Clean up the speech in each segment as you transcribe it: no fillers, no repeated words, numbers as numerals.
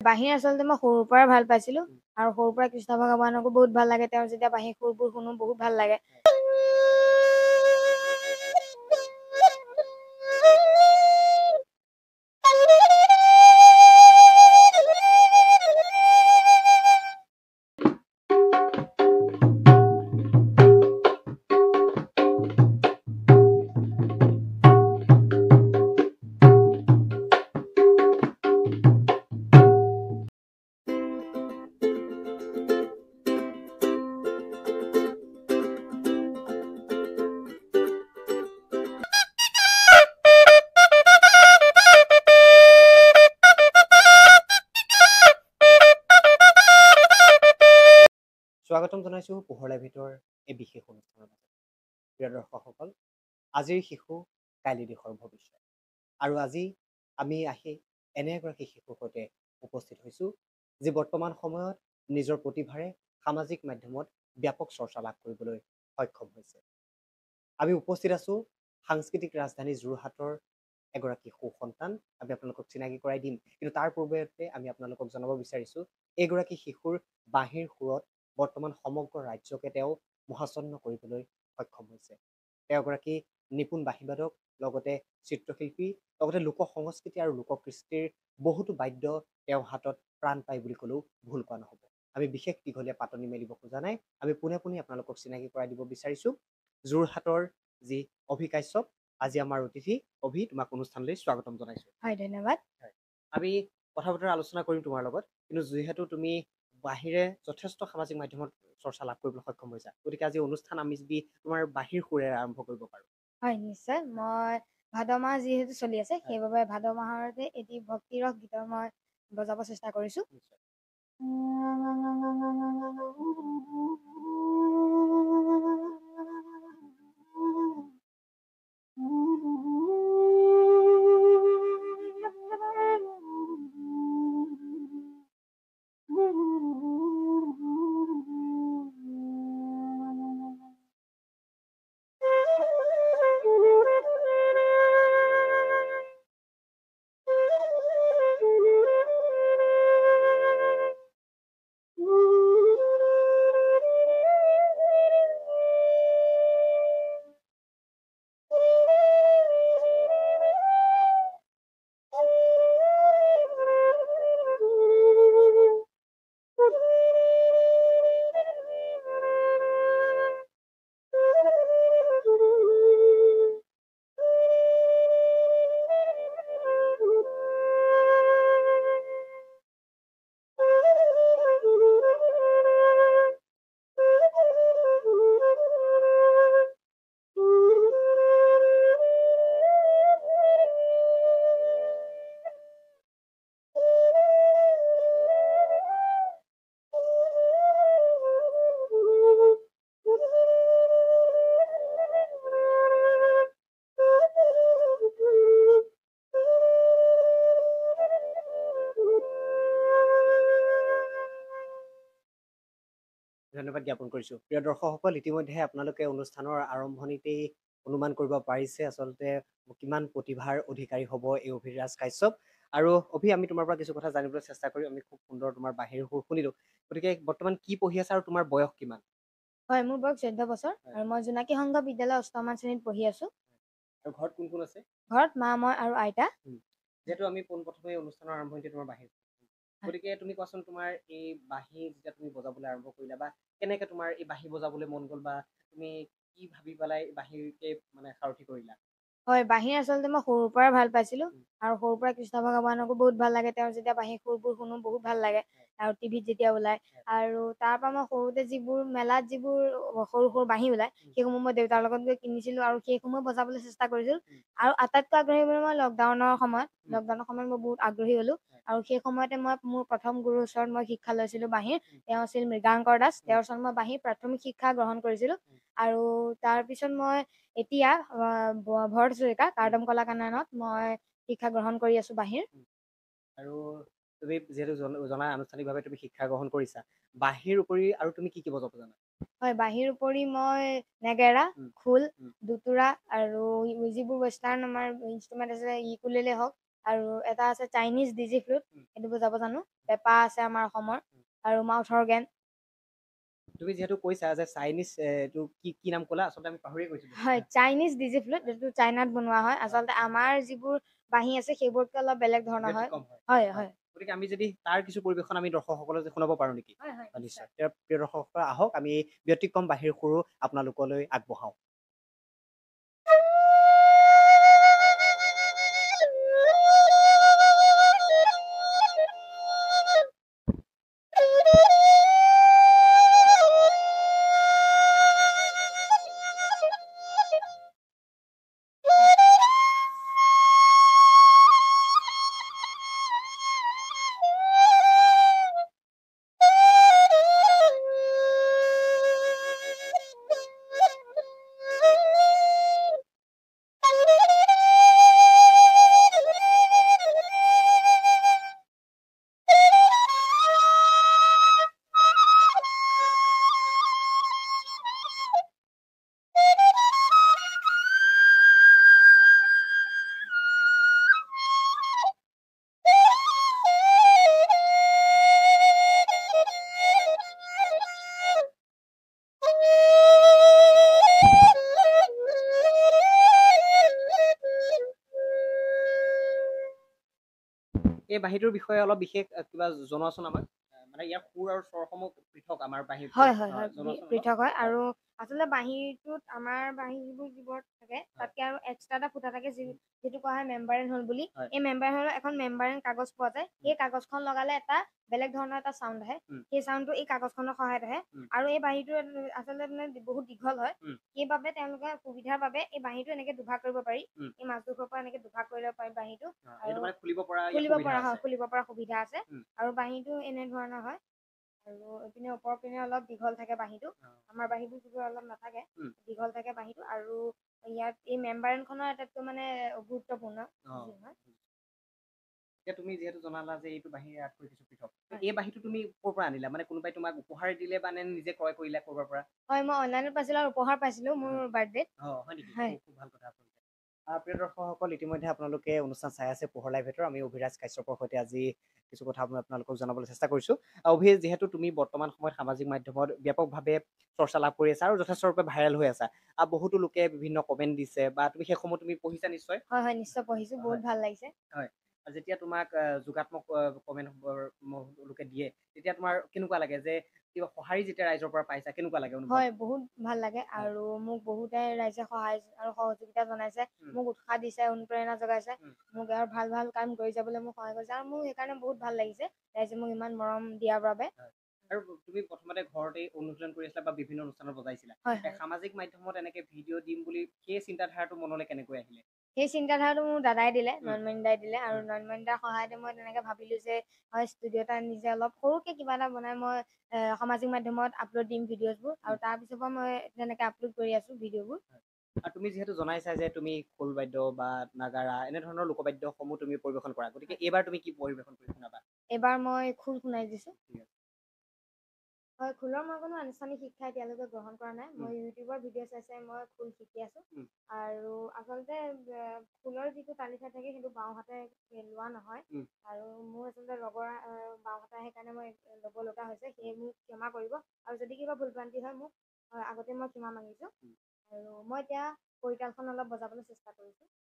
বাঁহী আচলতে মই সৰুৰ পৰা ভাল পাইছিলোঁ আৰু সৰুৰ পৰা কৃষ্ণ ভগৱানকো বহুত ভাল লাগে। তেওঁৰ যেতিয়া বাঁহী সুৰবোৰ শুনো বহুত ভাল লাগে। স্বাগতম জনাইছো পোহৰৰ ভিতৰ এই বিশেষ অনুষ্ঠানৰ মাজত। প্ৰিয় দৰ্শকসকল, আজিৰ শিশু কাইলৈ দেশৰ ভৱিষ্যত। আৰু আজি আমি আহি এনে এগৰাকী শিশুৰ সৈতে উপস্থিত হৈছোঁ যি বৰ্তমান সময়ত নিজৰ প্ৰতিভাৰে সামাজিক মাধ্যমত ব্যাপক চৰ্চা লাভ কৰিবলৈ সক্ষম হৈছে। আমি উপস্থিত আছোঁ সাংস্কৃতিক ৰাজধানী যোৰহাটৰ এগৰাকী সুসন্তান। আমি আপোনালোকক চিনাকি কৰাই দিম, কিন্তু তাৰ পূৰ্বতে আমি আপোনালোকক জনাব বিচাৰিছোঁ এইগৰাকী শিশুৰ বাঁহীৰ সুৰত বৰ্তমান সমগ্ৰ ৰাজ্যকে তেওঁ মোহাচন্ন কৰিবলৈ সক্ষম হৈছে। তেওঁ এগৰাকী নিপুণ বাঁহীবাদক, লগতে চিত্ৰশিল্পী, লগতে লোক সংস্কৃতি আৰু লোককৃষ্টিৰ বহুতো বাদ্য তেওঁ হাতত প্ৰাণ পায় বুলি ক'লেও ভুল কোৱা নহ'ব। আমি বিশেষ দীঘলীয়া পাতনি মেলিব খোজা নাই। আমি পোনে পোনে আপোনালোকক চিনাকি কৰাই দিব বিচাৰিছোঁ যোৰহাটৰ যি অভি কাশ্যপ, আজি আমাৰ অতিথি। অভি, তোমাক অনুষ্ঠানলৈ স্বাগতম জনাইছোঁ। হয়, ধন্যবাদ। আমি কথা বতৰা আলোচনা কৰিম তোমাৰ লগত, কিন্তু যিহেতু তুমি বাঁহীৰে যথেষ্ট সামাজিক মাধ্যমত চৰ্চা লাভ কৰিবলৈ সক্ষম হৈছা, গতিকে আজি অনুষ্ঠান আমি যদি তোমাৰ বাঁহীৰ সুৰেৰে আৰম্ভ কৰিব পাৰোঁ। হয়, নিশ্চয়। মই ভাদ মাহ যিহেতু চলি আছে, সেইবাবে ভাদ মাহতে এটি ভক্তিৰস গীতৰ মই বজাব চেষ্টা কৰিছোঁ। ধন্যবাদ জ্ঞাপন কৰিছোঁ। প্ৰিয় দৰ্শকসকল, ইতিমধ্যে আপোনালোকে অনুষ্ঠানৰ আৰম্ভণিতেই অনুমান কৰিব পাৰিছে আচলতে কিমান প্ৰতিভাৰ অধিকাৰী হ'ব এই অভিৰাজ কাশ্যপ। আৰু অভি, আমি তোমাৰ পৰা কিছু কথা জানিবলৈ চেষ্টা কৰিম। আমি খুব সুন্দৰ তোমাৰ বাঁহীৰ সুৰ শুনিলোঁ, গতিকে বৰ্তমান কি পঢ়ি আছা আৰু তোমাৰ বয়স কিমান? হয়, মোৰ বয়স 14 বছৰ আৰু মই জোনাকী সংঘ বিদ্যালয় 8ম শ্ৰেণীত পঢ়ি আছোঁ। আৰু ঘৰত কোন কোন আছে? ঘৰত মা, মই আৰু আইতা। যিহেতু আমি পোনপ্ৰথমে অনুষ্ঠানৰ আৰম্ভণিতে তোমাৰ বাঁহীৰ, গতিকে তুমি কোৱাচোন তোমাৰ এই বাঁহী যেতিয়া তুমি বজাবলৈ আৰম্ভ কৰিলা, বা কেনেকে তোমাৰ এই বাঁহী বজাবলৈ মন গ'ল, বা তুমি কি ভাবি পেলাই বাঁহীকে মানে সাৰথি কৰিলা? হয়, বাঁহী আচলতে মই সৰুৰ পৰা ভাল পাইছিলোঁ আৰু সৰুৰ পৰা কৃষ্ণ ভগৱানকো বহুত ভাল লাগে। তেওঁৰ যেতিয়া বাঁহী সুৰবোৰ শুনো বহুত ভাল লাগে আৰু টিভিত যেতিয়া ওলায়। আৰু তাৰ পৰা মই সৰুতে যিবোৰ মেলাত যিবোৰ সৰু সৰু বাঁহী ওলায়, সেইসমূহ মই দেউতাৰ লগত গৈ কিনিছিলোঁ আৰু সেইসমূহ বজাবলৈ চেষ্টা কৰিছিলোঁ। আৰু আটাইতকৈ আগ্ৰহী বুলি মই লকডাউনৰ সময়ত মই বহুত আগ্ৰহী হ'লোঁ। আৰু সেই সময়তে মই মোৰ প্ৰথম গুৰুৰ ওচৰত মই শিক্ষা লৈছিলোঁ বাঁহীৰ। তেওঁ আছিল মৃগাংকৰ দাস। তেওঁৰ ওচৰত মই বাঁহীৰ প্ৰাথমিক শিক্ষা গ্ৰহণ কৰিছিলোঁ। আৰু তাৰপিছত মই এতিয়া ভৰত হাজৰিকা কাৰ্দম কলা কাননত মই শিক্ষা গ্ৰহণ কৰি আছোঁ বাঁহীৰ। আৰু তুমি যিহেতু জনা আনুষ্ঠানিকভাৱে তুমি শিক্ষা গ্ৰহণ কৰিছা, বাঁহীৰ উপৰি আৰু তুমি কি কি বজাব জানা? হয়, বাঁহীৰ উপৰি মই নেগেৰা, খোল, দুতুৰা আৰু যিবোৰ ৱেষ্টাৰ্ণ আমাৰ ইনষ্ট্ৰুমেণ্ট আছে, ইকুলেলে হওক আৰু এটা আছে চাইনিজ ডিজি ফ্লুট, উম। সেইটো বজাব জানো। পেপা আছে আমাৰ অসমৰ, উম। আৰু মাউথ অৰ্গেন। তুমি যিহেতু কৈছা যে চাইনিজ এইটো কি কি নাম ক'লা, আচলতে আমি পাহৰিয়ে গৈছিলো। হয়, চাইনিজ ডিজি ফ্লুট, যিটো চাইনাত বনোৱা হয়। আচলতে আমাৰ যিবোৰ বাঁহী আছে সেইবোৰতকৈ অলপ বেলেগ ধৰণৰ হয়। ব্যতিক্ৰম হয়। হয়, হয়। হয়। গতিকে আমি যদি তাৰ কিছু পৰিৱেশন আমি দৰ্শকসকলক যে শুনাব পাৰো নেকি? হয়, হয়, নিশ্চয়। তেওঁৰ প্ৰিয় দৰ্শকসকল আহক, আমি এই ব্যতিক্ৰম বাঁহীৰ সুৰো আপোনালোকলৈ আগবঢ়াওঁ। এই বাঁহীটোৰ বিষয়ে অলপ বিশেষ কিবা জনোৱাচোন আমাক। মানে ইয়াৰ সুৰ আৰু স্বৰসমূহ পৃথক আমাৰ বাঁহীতকৈ। হয়, হয়, হয়, জনোৱাচোন অলপ। পৃথক হয়। আৰু আচলতে বাঁহীটোত আমাৰ বাঁহীবোৰ যিবোৰত থাকে হয়। তাতকে আৰু এক্সট্ৰা এটা ফুটা থাকে, যিটো কোৱা হয় মেম্বাৰেন হোল বুলি। হয়। এই মেম্বাৰেন হোলৰ এখন মেম্বাৰেন কাগজ পোৱা যায়। সেই কাগজখন লগালে এটা বেলেগ ধৰণৰ এটা চাউণ্ড আহে। উম। সেই চাউণ্ডটো এই কাগজখনৰ সহায়ত আহে। উম। আৰু এই বাঁহীটো আচলতে মানে বহুত দীঘল হয়। উম। সেইবাবে তেওঁলোকে সুবিধাৰ বাবে এই বাঁহীটো এনেকে দুভাগ কৰিব পাৰি। উম। এই মাজডোখৰৰ পৰা এনেকে দুভাগ কৰি ল'ব পাৰি বাঁহীটো। এইটো আৰু মানে খুলিব পৰা ইয়াত খুলিব সুবিধা পৰা আছে। হয়, খুলিব পৰা সুবিধা আছে। উম। আৰু বাঁহীটো এনেধৰণৰ হয়। আৰু এইপিনে ওপৰৰ পিনে অলপ দীঘল থাকে বাঁহীটো। আমাৰ বাঁহীবোৰ যিবোৰ অলপ নাথাকে, উম। দীঘল থাকে বাঁহীটো। আৰু ইয়াত এই মেম্বাৰেনখনৰ আটাইতকৈ মানে গুৰুত্বপূৰ্ণ যি হয়। এতিয়া তুমি যিহেতু জনালা যে এইটো বাঁহী ইয়াতকৈ কিছু পৃথক, হয়। এই বাঁহীটো তুমি ক'ৰ পৰা আনিলা? মানে কোনোবাই তোমাক উপহাৰ দিলে বা নে নিজে ক্ৰয় কৰিলা ক'ৰবাৰ পৰা? হয়, মই অনলাইনত পাইছিলোঁ আৰু উপহাৰ পাইছিলোঁ মোৰ বাৰ্থডেত। হয় নেকি? হয়। খুব ভাল কথা আচলতে। প্ৰিয় দৰ্শকসকল, ইতিমধ্যে আপোনালোকে অনুষ্ঠান চাই আছে পোহৰ লাইভেটৰ। আমি অভিৰাজ কাশ্যপৰ সৈতে আজি কিছু কথা মই আপোনালোকক জনাবলৈ চেষ্টা কৰিছোঁ। অভি, যিহেতু তুমি বৰ্তমান সময়ত সামাজিক মাধ্যমত ব্যাপকভাৱে চৰ্চা লাভ কৰি আছা আৰু যথেষ্ট ৰূপে ভাইৰেল হৈ আছা, বহুতো লোকে বিভিন্ন কমেণ্ট দিছে বা তুমি সেইসমূহ তুমি পঢ়িছা নিশ্চয়? হয়, হয়, নিশ্চয় পঢ়িছোঁ। বহুত হয়। ভাল লাগিছে। হয়। যেতিয়া তোমাক যোগাত্মক কমেণ্ট লোকে দিয়ে, তেতিয়া তোমাৰ কেনেকুৱা লাগে যে কিবা সঁহাৰি যেতিয়া ৰাইজৰ পৰা পাইছা, কেনেকুৱা লাগে অনুভৱ? হয়, বহুত ভাল লাগে। আৰু মোক বহুতে ৰাইজে সহায় আৰু সহযোগিতা জনাইছে। মোক উৎসাহ দিছে, অনুপ্ৰেৰণা জগাইছে। মোক আৰু ভাল ভাল কাম কৰি যাবলৈ মোক সহায় কৰিছে। আৰু মোৰ সেইকাৰণে বহুত ভাল লাগিছে ৰাইজে মোক ইমান মৰম দিয়াৰ বাবে। আৰু তুমি প্ৰথমতে ঘৰতেই অনুশীলন কৰি আছিলা বা বিভিন্ন অনুষ্ঠানত বজাইছিলা। হয়, হয়। সামাজিক মাধ্যমত এনেকে ভিডিঅ' দিম বুলি সেই চিন্তাধাৰাটো মনলৈ কেনেকৈ আহিলে? সেই চিন্তাধাৰাটো মোৰ দাদাই দিলে, নয়নমণি দাই দিলে। আৰু নয়নমণি দাৰ সহায়তে মই তেনেকে ভাবিলোঁ যে হয়, ষ্টুডিঅ' এটা নিজে অলপ সৰুকে কিবা এটা বনাই মই সামাজিক মাধ্যমত আপলোড দিম ভিডিঅ'জবোৰ। আৰু তাৰ পিছৰ পৰা মই তেনেকে আপলোড কৰি আছোঁ ভিডিঅ'বোৰ। আৰু তুমি যিহেতু জনাইছা যে তুমি খোল বাদ্য বা নাগাৰা এনেধৰণৰ লোকবাদ্যসমূহ তুমি পৰিৱেশন কৰা, গতিকে এইবাৰ তুমি কি পৰিৱেশন কৰি শুনাবা? এইবাৰ মই খোল শুনাই দিছোঁ। ঠিক আছে। হয়, খোলৰ মই কোনো আনুষ্ঠানিক শিক্ষা এতিয়ালৈকে গ্ৰহণ কৰা নাই। মই ইউটিউবৰ ভিডিঅ' চাই চাই মই খোল শিকি আছোঁ। আৰু আচলতে খোলৰ যিটো তালিকা থাকে সেইটো বাওঁহাতে লোৱা নহয়। আৰু মোৰ আচলতে লগৰ বাওঁহাতে সেইকাৰণে মই ল'ব লগা হৈছে। সেয়ে মোক ক্ষমা কৰিব। আৰু যদি কিবা ভুল ভ্ৰান্তি হয় মোক আগতে মই ক্ষমা মাগিছোঁ। আৰু মই এতিয়া পৰিতালখন অলপ বজাবলৈ চেষ্টা কৰিছোঁ।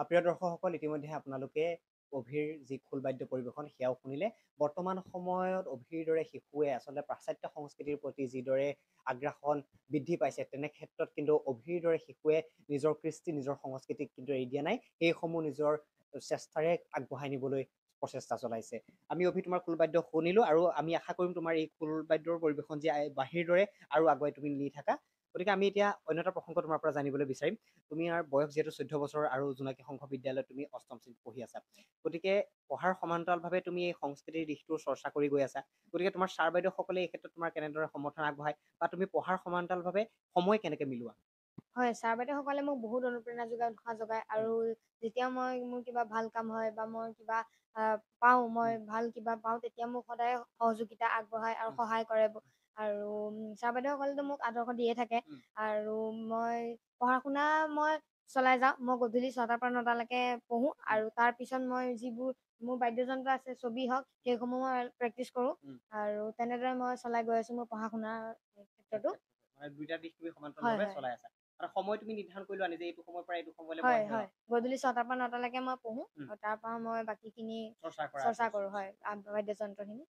প্ৰিয় দৰ্শকসকল, ইতিমধ্যে আপোনালোকে অভিৰ যি খোলবাদ্য পৰিৱেশন সেয়াও শুনিলে। বৰ্তমান সময়ত অভিৰ দৰে শিশুৱে আচলতে পাশ্চাত্য সংস্কৃতিৰ প্ৰতি যিদৰে আগ্ৰাসন বৃদ্ধি পাইছে, তেনে ক্ষেত্ৰত কিন্তু অভিৰ দৰে শিশুৱে নিজৰ কৃষ্টি নিজৰ সংস্কৃতিক কিন্তু এৰি দিয়া নাই, সেইসমূহ নিজৰ চেষ্টাৰে আগবঢ়াই নিবলৈ প্ৰচেষ্টা চলাইছে। আমি অভি তোমাৰ খোলবাদ্য শুনিলো আৰু আমি আশা কৰিম তোমাৰ এই খোলবাদ্যৰ পৰিৱেশন যে বাঁহীৰ দৰে আৰু আগুৱাই তুমি নি থাকা। গতিকে আমি এতিয়া অন্য এটা প্ৰসংগ তোমাৰ পৰা জানিবলৈ বিচাৰিম। তুমি আৰু বয়স যিহেতু 14 বছৰ আৰু জোনাকী সংঘ বিদ্যালয়ত তুমি 8ম শ্ৰেণীত পঢ়ি আছা, গতিকে পঢ়াৰ সমান্তৰালভাৱে তুমি এই সংস্কৃতিৰ দিশটোৰ চৰ্চা কৰি গৈ আছা। গতিকে তোমাৰ ছাৰ বাইদেউসকলে এই ক্ষেত্ৰত তোমাৰ কেনেদৰে সমৰ্থন আগবঢ়ায় বা তুমি পঢ়াৰ সমান্তৰালভাৱে সময় কেনেকে মিলোৱা? হয়, ছাৰ বাইদেউসকলে মোক বহুত অনুপ্ৰেৰণা যোগায়, উৎসাহ যোগায়। আৰু যেতিয়া মোৰ কিবা ভাল কাম হয় বা মই কিবা পাওঁ, মই ভাল কিবা পাওঁ, তেতিয়া মোক সদায় সহযোগিতা আগবঢ়ায় আৰু সহায় কৰে। আৰু ছাৰ বাইদেউসকলেতো মোক আদৰ্শ দিয়ে থাকে। আৰু মই পঢ়া শুনা মই চলাই যাওঁ। মই গধূলি 6টাৰ পৰা 9টালৈকে পঢ়োঁ আৰু তাৰ পিছত মই যিবোৰ মোৰ বাদ্যযন্ত্ৰ আছে, ছবি হওক, সেইসমূহ মই প্ৰেক্টিচ কৰোঁ। আৰু তেনেদৰে মই চলাই গৈ আছোঁ মোৰ পঢ়া শুনাৰ ক্ষেত্ৰতো। মানে দুইটা দিশ তুমি সমান্তৰালভাৱে চলাই আছা। আৰু সময় তুমি নিৰ্ধাৰণ কৰি লোৱা নিজে, এইটো সময়ৰ পৰা এইটো সময়লৈ মই হয়। গধূলি 6টাৰ পৰা 9টালৈকে মই পঢ়োঁ আৰু তাৰ পৰা মই বাকীখিনি চৰ্চা কৰোঁ। হয়, বাদ্যযন্ত্ৰখিনি।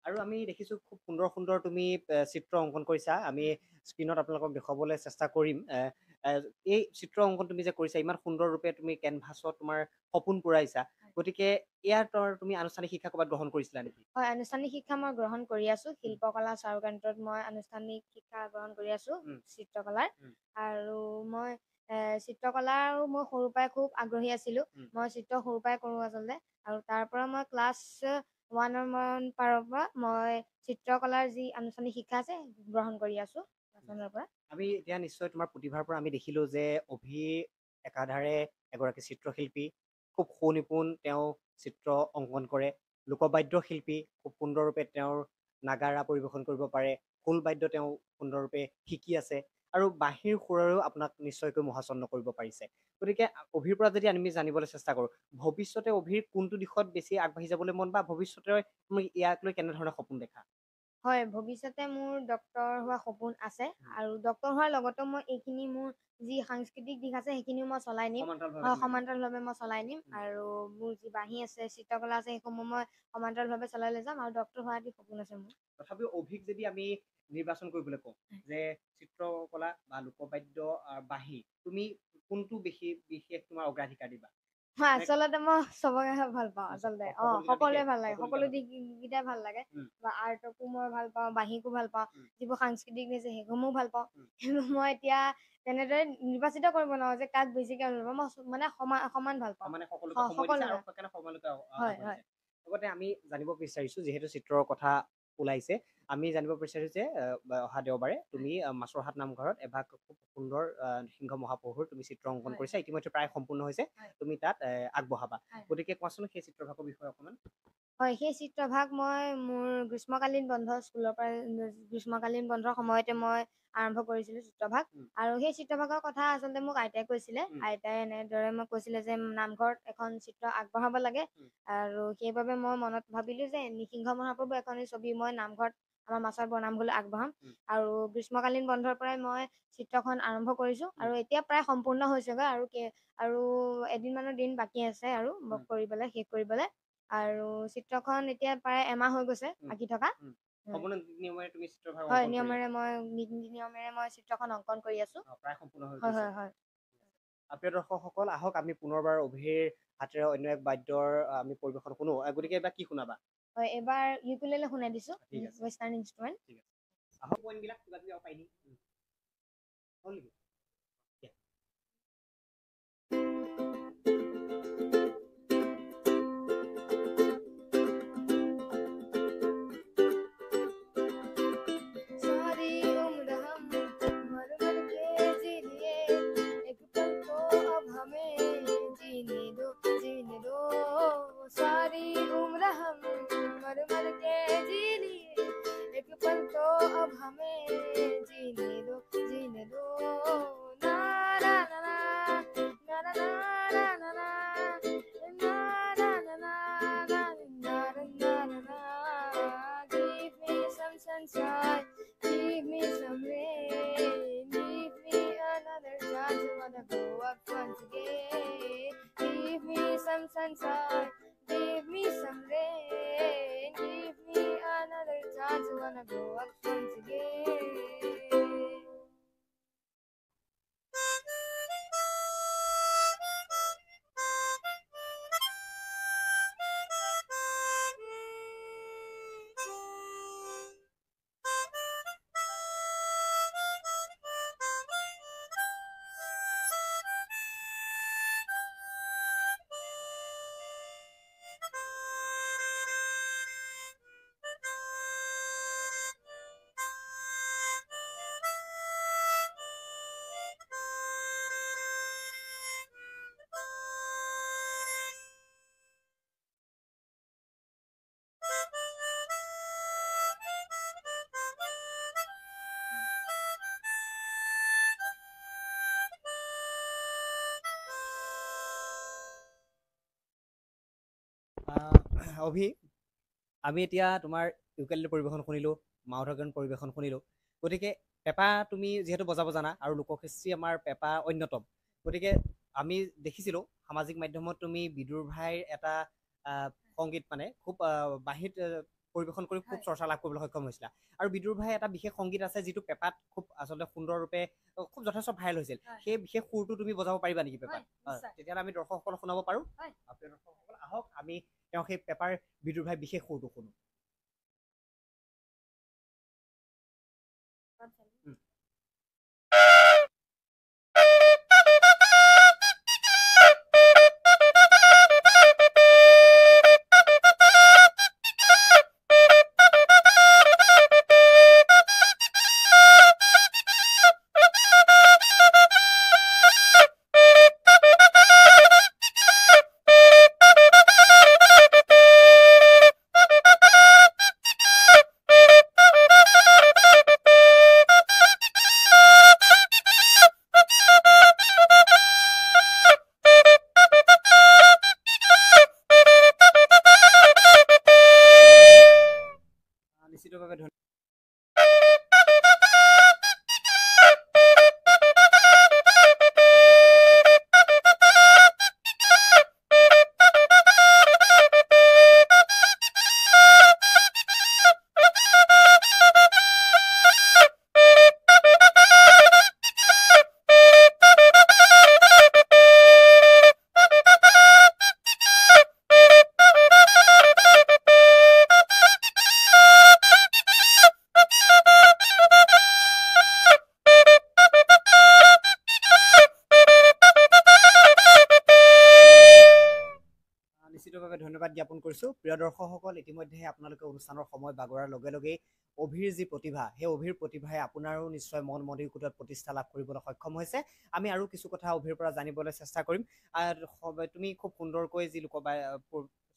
আৰু আমি দেখিছো খুব সুন্দৰ সুন্দৰ তুমি চিত্ৰ অংকন কৰিছা। আমি স্ক্ৰীণত আপোনালোকক দেখুৱাবলৈ চেষ্টা কৰিম। এই চিত্ৰ অংকন তুমি যে কৰিছা, ইমান সুন্দৰ ৰূপে তুমি কেনভাছত তোমাৰ সপোন পুৰাইছা। গতিকে ইয়াৰ তুমি আনুষ্ঠানিক শিক্ষা ক'ৰবাত গ্ৰহণ কৰিছিলা নেকি? হয়, আনুষ্ঠানিক শিক্ষা মই গ্ৰহণ কৰি আছোঁ। শিল্পকলা চাৰুকেন্দ্ৰত মই আনুষ্ঠানিক শিক্ষা গ্ৰহণ কৰি আছোঁ চিত্ৰকলাৰ। আৰু মই চিত্ৰকলাৰো মই সৰুৰ পৰাই খুব আগ্ৰহী আছিলোঁ। মই চিত্ৰ সৰুৰ পৰাই কৰোঁ আচলতে। আৰু তাৰ পৰা মই ক্লাছ 1 মান পাৰৰ পৰা মই চিত্ৰকলাৰ যি আনুষ্ঠানিক শিক্ষা আছে গ্ৰহণ কৰি আছোঁ ক্লাছ 1ৰ পৰা। আমি এতিয়া নিশ্চয় তোমাৰ প্ৰতিভাৰ পৰা আমি দেখিলো যে অভি একাধাৰে এগৰাকী চিত্ৰশিল্পী, খুব সুনিপুণ তেওঁ চিত্ৰ অংকন কৰে। লোকবাদ্য শিল্পী, খুব সুন্দৰৰূপে তেওঁৰ নাগাৰা পৰিৱেশন কৰিব পাৰে। খোলবাদ্য তেওঁ সুন্দৰৰূপে শিকি আছে আৰু বাঁহীৰ সুৰেৰেও আপোনাক নিশ্চয়কৈ মোহাচন্ন কৰিব পাৰিছে। গতিকে অভিৰ পৰা যদি আমি জানিবলৈ চেষ্টা কৰোঁ, ভৱিষ্যতে অভিৰ কোনটো দিশত বেছি আগবাঢ়ি যাবলৈ মন বা ভৱিষ্যতে তুমি ইয়াক লৈ কেনেধৰণৰ সপোন দেখা? হয়, ভৱিষ্যতে মোৰ ডক্তৰ হোৱা সপোন আছে। আৰু ডক্তৰ হোৱাৰ লগতে মই এইখিনি মোৰ যি সাংস্কৃতিক দিশ আছে সেইখিনিও মই চলাই নিম। সমান্তৰালভাৱে মই চলাই নিম। আৰু মোৰ যি বাঁহী আছে, চিত্ৰকলা আছে, সেইসমূহ মই সমান্তৰালভাৱে চলাই লৈ যাম। আৰু ডক্তৰ হোৱাৰ এটি সপোন আছে মোৰ। তথাপিও অভিক যদি আমি নিৰ্বাচন কৰিবলৈ কওঁ যে চিত্ৰকলা বা লোকবাদ্য বাঁহী, তুমি কোনটো বিশেষ তোমাৰ অগ্ৰাধিকাৰ দিবা? হয়, আচলতে মই চবকে ভাল পাওঁ আচলতে। সকলোৱে ভাল লাগে, সকলো দিশকেইটাই ভাল লাগে। বা আৰ্টকো মই ভাল পাওঁ, বাঁহীকো ভাল পাওঁ, যিবোৰ সাংস্কৃতিক দিছে সেইসমূহো ভাল পাওঁ। কিন্তু মই এতিয়া তেনেদৰে নিৰ্বাচিত কৰিব নোৱাৰো যে কাক বেছিকে ভাল পাওঁ। মই মানে সমান ভাল পাওঁ। লগতে আমি জানিব বিচাৰিছো, যিহেতু চিত্ৰৰ কথা ওলাইছে, আমি জানিব বিচাৰিছো যে অহা দেওবাৰে তুমি মাছৰহাট নামঘৰত এভাগ খুব সুন্দৰ সিংহ মহাপ্ৰভুৰ তুমি চিত্ৰ অংকন কৰিছা। ইতিমধ্যে প্ৰায় সম্পূৰ্ণ হৈছে, তুমি তাত আগবঢ়াবা। গতিকে কোৱাচোন সেই চিত্ৰভাগৰ বিষয়ে অকণমান। হয়, সেই চিত্ৰভাগ মই মোৰ গ্ৰীষ্মকালীন বন্ধ, স্কুলৰ পৰা গ্ৰীষ্মকালীন বন্ধৰ সময়তে মই আৰম্ভ কৰিছিলোঁ চিত্ৰভাগ। আৰু সেই চিত্ৰভাগৰ কথা আচলতে মোক আইতাই কৈছিলে। আইতাই এনেদৰে মোক কৈছিলে যে নামঘৰত এখন চিত্ৰ আগবঢ়াব লাগে। আৰু সেইবাবে মই মনত ভাবিলো যে নৃসিংহ মহাপ্ৰভু এখনি ছবি মই নামঘৰত আমাৰ মাছৰ বৰনামঘৰলৈ আগবঢ়াম। আৰু গ্ৰীষ্মকালীন বন্ধৰ পৰাই মই চিত্ৰখন আৰম্ভ কৰিছোঁ। আৰু এতিয়া প্ৰায় সম্পূৰ্ণ হৈছেগৈ। আৰু এদিনমানৰ দিন বাকী আছে আৰু কৰিবলৈ, শেষ কৰিবলৈ। আৰু চিত্ৰখন এতিয়া প্ৰায় এমাহ হৈ গৈছে আঁকি থকা। হয়, নিয়মেৰে মই চিত্ৰখন অংকন কৰি আছো। প্ৰায় সম্পূৰ্ণ হৈ গৈছে। হয়। প্ৰিয় দৰ্শকসকল, আহক আমি পুনৰবাৰ অভিৰ হাতেৰে অন্য এক বাদ্যৰ আমি পৰিৱেশন শুনো। গতিকে এইবাৰ কি শুনাবা? হয়, এইবাৰ ইউকুলেলে শুনাই দিছো, ৱেষ্টাৰ্ণ ইনষ্ট্ৰুমেণ্ট। আহক পইণ্টবিলাক কিবা কিবি পাই নি হ'ল নেকি? अब हमें जीने दो, जीने दो। ना ना ना ना ना ना ना ना ना ना ना ना na na na. Give me some sunshine, give me some rain, give me another chance. I wanna go up once again. Give me some sunshine, God's gonna grow up once again. অভি, আমি এতিয়া তোমাৰ ukulele পৰিৱেশন শুনিলো, mouth পৰিৱেশন শুনিলো। গতিকে পেঁপা তুমি যিহেতু বজাব জানা আৰু লোককৃষ্টি আমাৰ পেঁপা অন্যতম, গতিকে আমি দেখিছিলোঁ সামাজিক মাধ্যমত তুমি বিদুৰ ভাইৰ এটা সংগীত মানে খুব বাঁহীত পৰিৱেশন কৰি খুব চৰ্চা লাভ কৰিবলৈ সক্ষম হৈছিলা। আৰু বিদুৰ ভাই এটা বিশেষ সংগীত আছে যিটো পেঁপাত খুব আচলতে সুন্দৰৰূপে খুব যথেষ্ট ভাইৰেল হৈছিল। সেই বিশেষ সুৰটো তুমি বজাব পাৰিবা নেকি পেঁপাত? তেতিয়াহ'লে আমি দৰ্শকসকলক শুনাব পাৰোঁ। আপুনি দৰ্শকসকল আহক, আমি তেওঁ সেই পেঁপাৰ বিদুৰ ভাই বিশেষ সুৰটো শুনো। নিশ্চিতভাৱে ধন্যবাদ। নিশ্চিতভাৱে ধন্যবাদ জ্ঞাপন কৰিছোঁ। প্ৰিয় দৰ্শকসকল, ইতিমধ্যে আপোনালোকে অনুষ্ঠানৰ সময় বাগৰাৰ লগে লগেই অভিৰ যি প্ৰতিভা, সেই অভিৰ প্ৰতিভাই আপোনাৰো নিশ্চয় মন মণিকোটত প্ৰতিষ্ঠা লাভ কৰিবলৈ সক্ষম হৈছে। আমি আৰু কিছু কথা অভিৰ পৰা জানিবলৈ চেষ্টা কৰিম। তুমি খুব সুন্দৰকৈ যি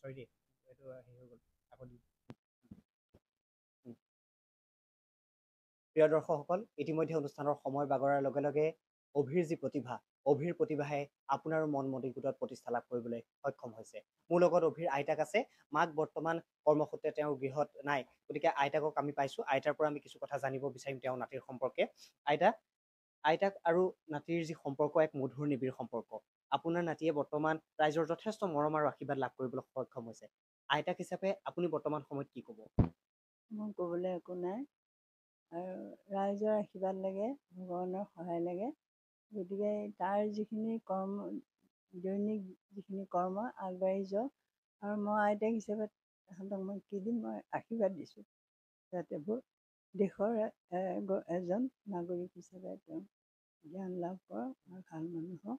চৰি এইটো হেৰি হৈ গ'ল আকৌ। প্ৰিয় দৰ্শকসকল, ইতিমধ্যে অনুষ্ঠানৰ সময় বাগৰাৰ লগে লগে অভিৰ যি প্ৰতিভা, অভিৰ প্ৰতিভাহে আপোনাৰো মন মণিকোটত প্ৰতিষ্ঠা লাভ কৰিবলৈ সক্ষম হৈছে। মোৰ লগত অভিৰ আইতাক আছে। মাক বৰ্তমান কৰ্মসূত্ৰে তেওঁৰ গৃহত নাই, গতিকে আইতাকক আমি পাইছোঁ। আইতাৰ পৰা আমি কিছু কথা জানিব বিচাৰিম তেওঁৰ নাতিৰ সম্পৰ্কে। আইতাক আৰু নাতিৰ যি সম্পৰ্ক এক মধুৰ নিবিড় সম্পৰ্ক। আপোনাৰ নাতিয়ে বৰ্তমান ৰাইজৰ যথেষ্ট মৰম আৰু আশীৰ্বাদ লাভ কৰিবলৈ সক্ষম হৈছে। আইতাক হিচাপে আপুনি বৰ্তমান সময়ত কি ক'ব? মোৰ ক'বলৈ একো নাই, আৰু ৰাইজৰ আশীৰ্বাদ লাগে, ভগৱানৰ সহায় লাগে। গতিকে তাৰ যিখিনি কৰ্ম, দৈনিক যিখিনি কৰ্ম আগবাঢ়ি যাওক। আৰু মই আইতাক হিচাপে তাহাঁতক মই কি দিম, মই আশীৰ্বাদ দিছোঁ যাতে দেশৰ এজন নাগৰিক হিচাপে তেওঁ জ্ঞান লাভ কৰক আৰু ভাল মানুহ হওক।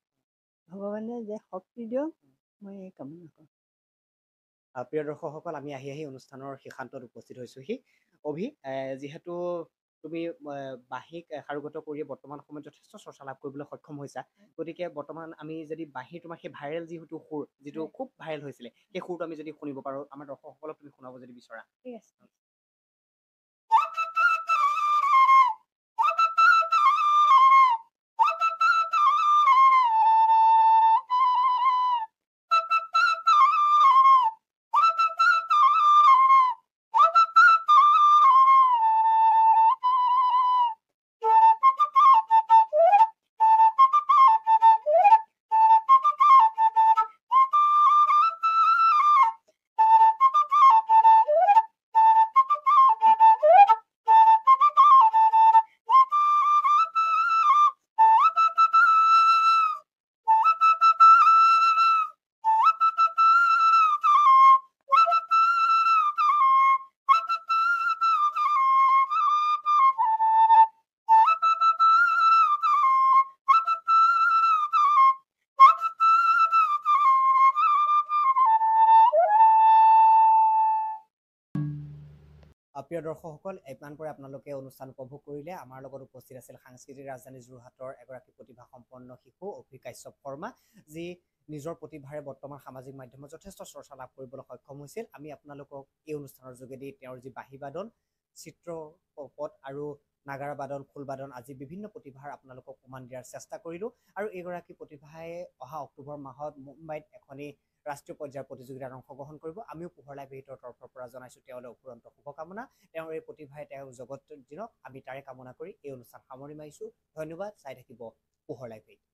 ভগৱানে যে শক্তি দিয়ক, মই এই কামনা কৰোঁ। প্ৰিয় দৰ্শকসকল, আমি আহি অনুষ্ঠানৰ শেষান্তত উপস্থিত হৈছোহি। অভি, যিহেতু তুমি বাঁহীক সাৰোগত কৰি বৰ্তমান সময়ত যথেষ্ট চৰ্চা লাভ কৰিবলৈ সক্ষম হৈছা, গতিকে বৰ্তমান আমি যদি বাঁহীৰ তোমাৰ সেই ভাইৰেল যিটো সুৰ, যিটো খুব ভাইৰেল হৈছিলে, সেই সুৰটো আমি যদি শুনিব পাৰোঁ, আমাৰ দৰ্শকসকলক তুমি শুনাব যদি বিচৰা। ঠিক আছে। প্ৰিয় দৰ্শকসকল, ইমান পৰে আপোনালোকে অনুষ্ঠান উপভোগ কৰিলে। আমাৰ লগত উপস্থিত আছিল সাংস্কৃতিক ৰাজধানী যোৰহাটৰ এগৰাকী প্ৰতিভাসম্পন্ন শিশু অভি কাশ্যপ শৰ্মা, যি নিজৰ প্ৰতিভাৰে বৰ্তমান সামাজিক মাধ্যমত যথেষ্ট চৰ্চা লাভ কৰিবলৈ সক্ষম হৈছিল। আমি আপোনালোকক এই অনুষ্ঠানৰ যোগেদি তেওঁৰ যি বাঁহী বাদন, চিত্ৰপট আৰু নাগাৰা বাদন, খোল বাদন আজি বিভিন্ন প্ৰতিভাৰ আপোনালোকক প্ৰমাণ দিয়াৰ চেষ্টা কৰিলোঁ। আৰু এইগৰাকী প্ৰতিভাই অহা অক্টোবৰ মাহত মুম্বাইত এখনি ৰাষ্ট্ৰীয় পৰ্যায়ৰ প্ৰতিযোগিতাত অংশগ্ৰহণ কৰিব। আমিও পোহৰ লাইভ এইটৰ তৰফৰ পৰা জনাইছোঁ তেওঁলৈ অফুৰন্ত শুভকামনা। তেওঁৰ এই প্ৰতিভাই তেওঁ জগত দিনক, আমি তাৰে কামনা কৰি এই অনুষ্ঠান সামৰি মাৰিছোঁ। ধন্যবাদ। চাই থাকিব পোহৰ লাইভ এইট।